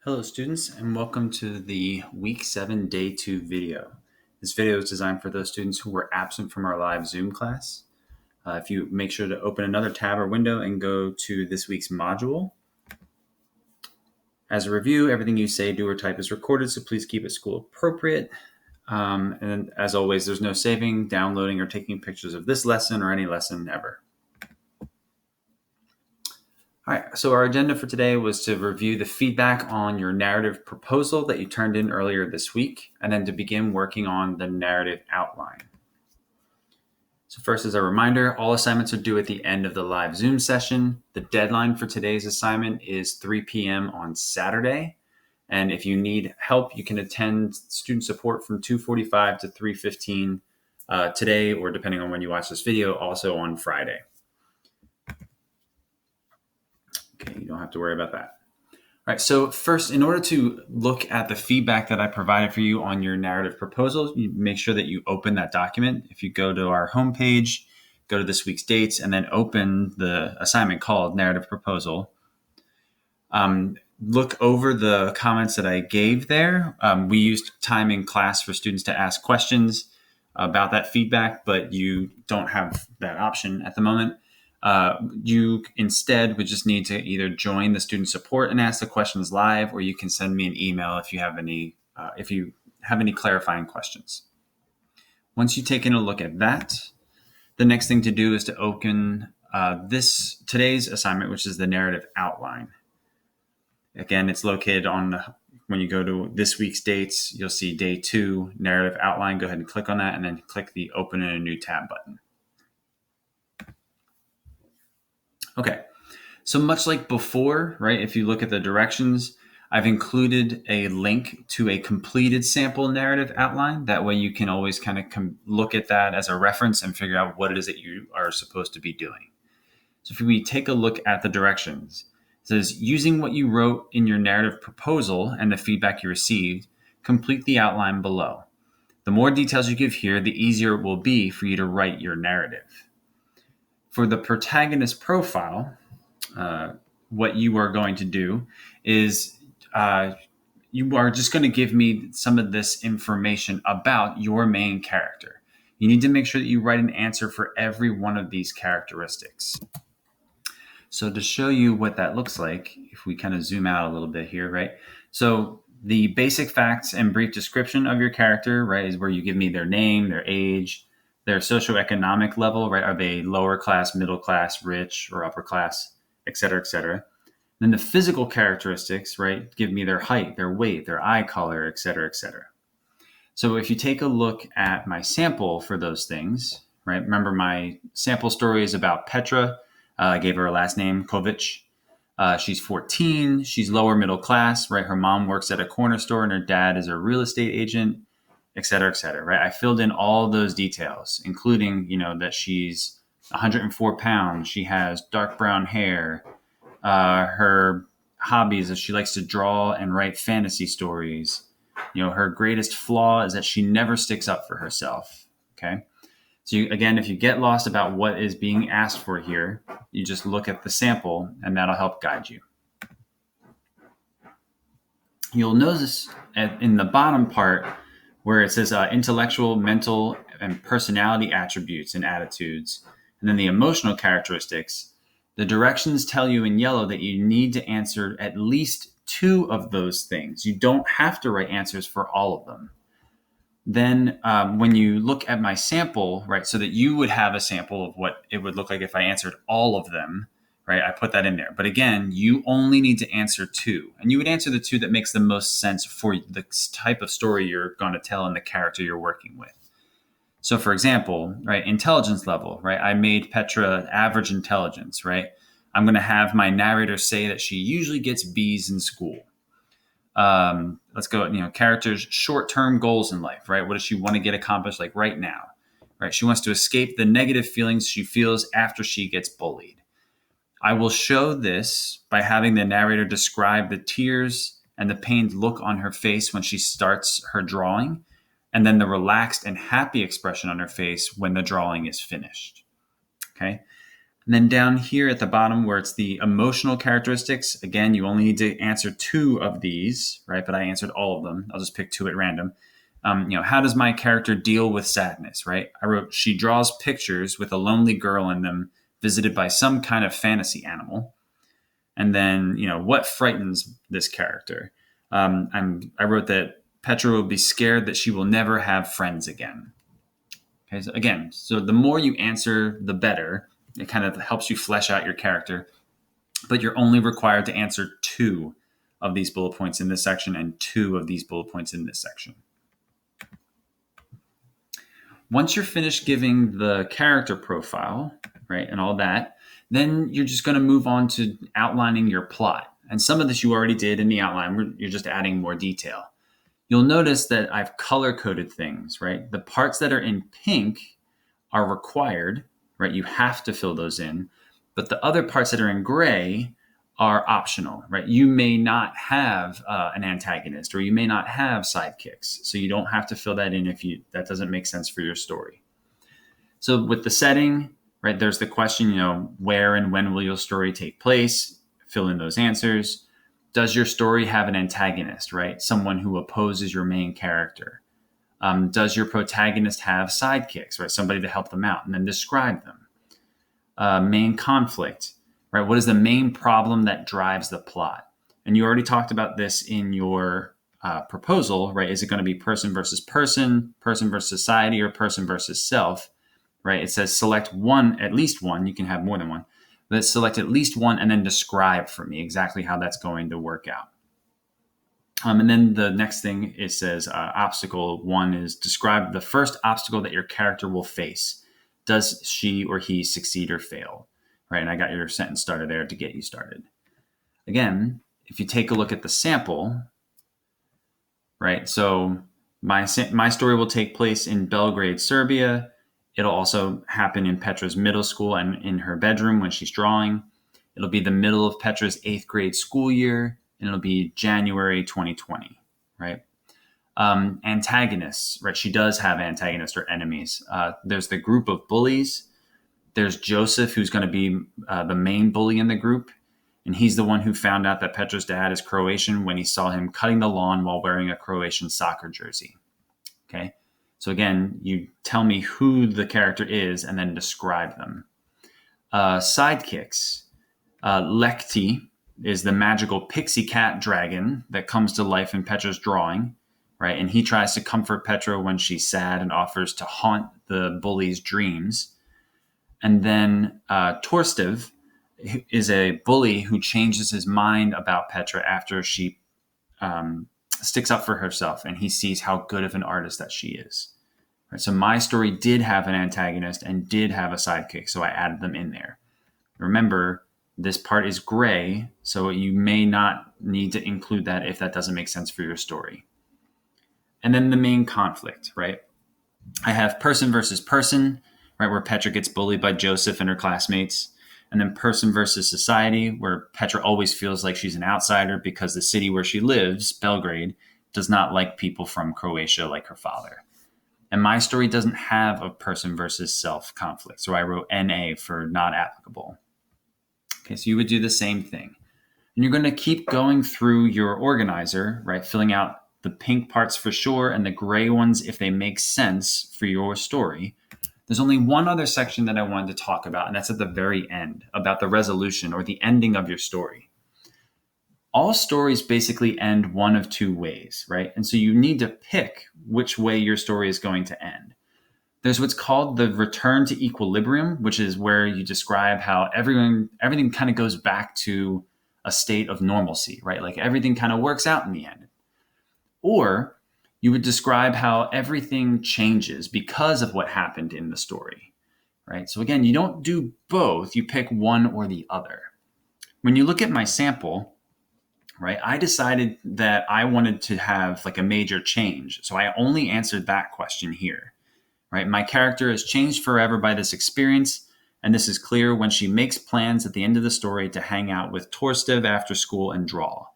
Hello students and welcome to the week 7 day 2 video. This video is designed for those students who were absent from our live Zoom class. If you make sure to open another tab or window and go to this week's module. As a review, everything you say, do, or type is recorded, so please keep it school appropriate. And as always, there's no saving, downloading, or taking pictures of this lesson or any lesson ever. All right, so our agenda for today was to review the feedback on your narrative proposal that you turned in earlier this week, and then to begin working on the narrative outline. So first, as a reminder, all assignments are due at the end of the live Zoom session. The deadline for today's assignment is 3 p.m. on Saturday. And if you need help, you can attend student support from 2:45 to 3:15 today, or depending on when you watch this video, also on Friday. Okay, you don't have to worry about that. All right, so first, in order to look at the feedback that I provided for you on your narrative proposal, you make sure that you open that document. If you go to our homepage, go to this week's dates, and then open the assignment called Narrative Proposal. Look over the comments that I gave there. We used time in class for students to ask questions about that feedback, but you don't have that option at the moment. You instead would just need to either join the student support and ask the questions live, or you can send me an email if you have any clarifying questions. Once you've taken a look at that, the next thing to do is to open today's assignment, which is the narrative outline. Again, it's located when you go to this week's dates, you'll see day 2 narrative outline. Go ahead and click on that and then click the open in a new tab button. Okay, so much like before, right, if you look at the directions, I've included a link to a completed sample narrative outline. That way you can always kind of look at that as a reference and figure out what it is that you are supposed to be doing. So if we take a look at the directions, it says, using what you wrote in your narrative proposal and the feedback you received, complete the outline below. The more details you give here, the easier it will be for you to write your narrative. For the protagonist profile, what you are going to do is you are just going to give me some of this information about your main character. You need to make sure that you write an answer for every one of these characteristics. So to show you what that looks like, if we kind of zoom out a little bit here, right? So the basic facts and brief description of your character, right, is where you give me their name, their age, their socioeconomic level, right? Are they lower class, middle class, rich, or upper class, et cetera, et cetera. Then the physical characteristics, right? Give me their height, their weight, their eye color, et cetera, et cetera. So if you take a look at my sample for those things, right? Remember, my sample story is about Petra. I gave her a last name, Kovic. She's 14. She's lower middle class, right? Her mom works at a corner store and her dad is a real estate agent, et cetera, right? I filled in all those details, including, that she's 104 pounds. She has dark brown hair. Her hobbies is she likes to draw and write fantasy stories. Her greatest flaw is that she never sticks up for herself. Okay. So again, if you get lost about what is being asked for here, you just look at the sample and that'll help guide you. You'll notice in the bottom part where it says intellectual, mental, and personality attributes and attitudes, and then the emotional characteristics, the directions tell you in yellow that you need to answer at least 2 of those things. You don't have to write answers for all of them. Then when you look at my sample, right, so that you would have a sample of what it would look like if I answered all of them, right, I put that in there. But again, you only need to answer 2. And you would answer the 2 that makes the most sense for the type of story you're going to tell and the character you're working with. So for example, right, intelligence level, right, I made Petra average intelligence, right? I'm going to have my narrator say that she usually gets B's in school. Let's go, characters' short-term goals in life, right? What does she want to get accomplished like right now, right? She wants to escape the negative feelings she feels after she gets bullied. I will show this by having the narrator describe the tears and the pained look on her face when she starts her drawing, and then the relaxed and happy expression on her face when the drawing is finished. Okay. And then down here at the bottom where it's the emotional characteristics, again, you only need to answer 2 of these, right? But I answered all of them. I'll just pick 2 at random. How does my character deal with sadness, right? I wrote, she draws pictures with a lonely girl in them visited by some kind of fantasy animal. And then, what frightens this character? I wrote that Petra will be scared that she will never have friends again. Okay, so the more you answer, the better. It kind of helps you flesh out your character, but you're only required to answer 2 of these bullet points in this section and 2 of these bullet points in this section. Once you're finished giving the character profile, right, and all that, then you're just going to move on to outlining your plot. And some of this you already did in the outline. You're just adding more detail. You'll notice that I've color-coded things, right? The parts that are in pink are required, right? You have to fill those in. But the other parts that are in gray are optional, right? You may not have an antagonist, or you may not have sidekicks. So you don't have to fill that in if that doesn't make sense for your story. So with the setting, right, there's the question, where and when will your story take place? Fill in those answers. Does your story have an antagonist, right? Someone who opposes your main character. Does your protagonist have sidekicks, right? Somebody to help them out, and then describe them. Main conflict, right? What is the main problem that drives the plot? And you already talked about this in your proposal, right? Is it going to be person versus person versus society, or person versus self, right? It says select one, at least one. You can have more than one. Let's select at least one and then describe for me exactly how that's going to work out. And then the next thing it says obstacle 1 is describe the first obstacle that your character will face. Does she or he succeed or fail? Right, and I got your sentence starter there to get you started. Again, if you take a look at the sample, right, so my story will take place in Belgrade, Serbia. It'll also happen in Petra's middle school and in her bedroom when she's drawing. It'll be the middle of Petra's 8th grade school year, and it'll be January 2020, right? Antagonists, right? She does have antagonists or enemies. There's the group of bullies. There's Joseph, who's going to be the main bully in the group, and he's the one who found out that Petra's dad is Croatian when he saw him cutting the lawn while wearing a Croatian soccer jersey. Okay, so again, you tell me who the character is and then describe them. Sidekicks. Lekti is the magical pixie cat dragon that comes to life in Petra's drawing, right? And he tries to comfort Petra when she's sad and offers to haunt the bully's dreams. And then Torstev is a bully who changes his mind about Petra after she sticks up for herself and he sees how good of an artist that she is. Right, so my story did have an antagonist and did have a sidekick, so I added them in there. Remember, this part is gray, so you may not need to include that if that doesn't make sense for your story. And then the main conflict, right? I have person versus person, right, where Petra gets bullied by Joseph and her classmates. And then person versus society, where Petra always feels like she's an outsider because the city where she lives, Belgrade, does not like people from Croatia like her father. And my story doesn't have a person versus self conflict, so I wrote NA for not applicable. Okay, so you would do the same thing. And you're going to keep going through your organizer, right, filling out the pink parts for sure and the gray ones if they make sense for your story. There's only one other section that I wanted to talk about, and that's at the very end, about the resolution or the ending of your story. All stories basically end one of 2 ways, right? And so you need to pick which way your story is going to end. There's what's called the return to equilibrium, which is where you describe how everything kind of goes back to a state of normalcy, right? Like everything kind of works out in the end. Or you would describe how everything changes because of what happened in the story, right? So again, you don't do both, you pick one or the other. When you look at my sample, right, I decided that I wanted to have like a major change. So I only answered that question here. Right, my character is changed forever by this experience, and this is clear when she makes plans at the end of the story to hang out with Torstev after school and draw.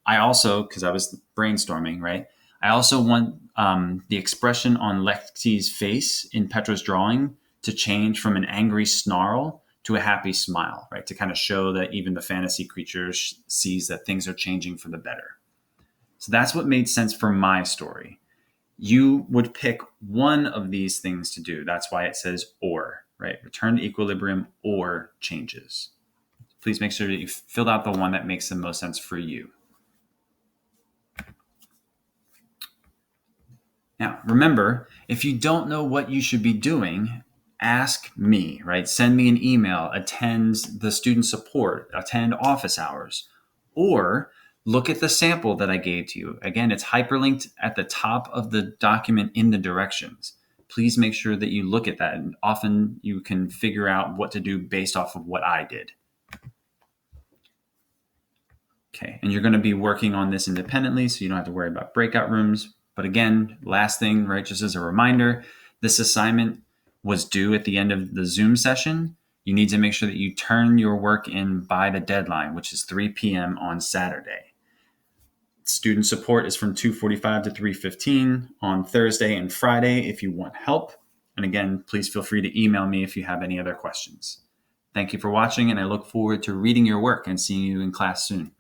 I also, because I was brainstorming, right, I also want the expression on Lekti's face in Petra's drawing to change from an angry snarl to a happy smile, right? To kind of show that even the fantasy creature sees that things are changing for the better. So that's what made sense for my story. You would pick one of these things to do. That's why it says or, right? Return to equilibrium or changes. Please make sure that you filled out the one that makes the most sense for you. Now, remember, if you don't know what you should be doing, ask me, right? Send me an email, attend the student support, attend office hours, or look at the sample that I gave to you. Again, it's hyperlinked at the top of the document in the directions. Please make sure that you look at that, and often you can figure out what to do based off of what I did. Okay, and you're going to be working on this independently, so you don't have to worry about breakout rooms. But again, last thing, right, just as a reminder, this assignment was due at the end of the Zoom session. You need to make sure that you turn your work in by the deadline, which is 3 p.m. on Saturday. Student support is from 2:45 to 3:15 on Thursday and Friday if you want help. And again, please feel free to email me if you have any other questions. Thank you for watching, and I look forward to reading your work and seeing you in class soon.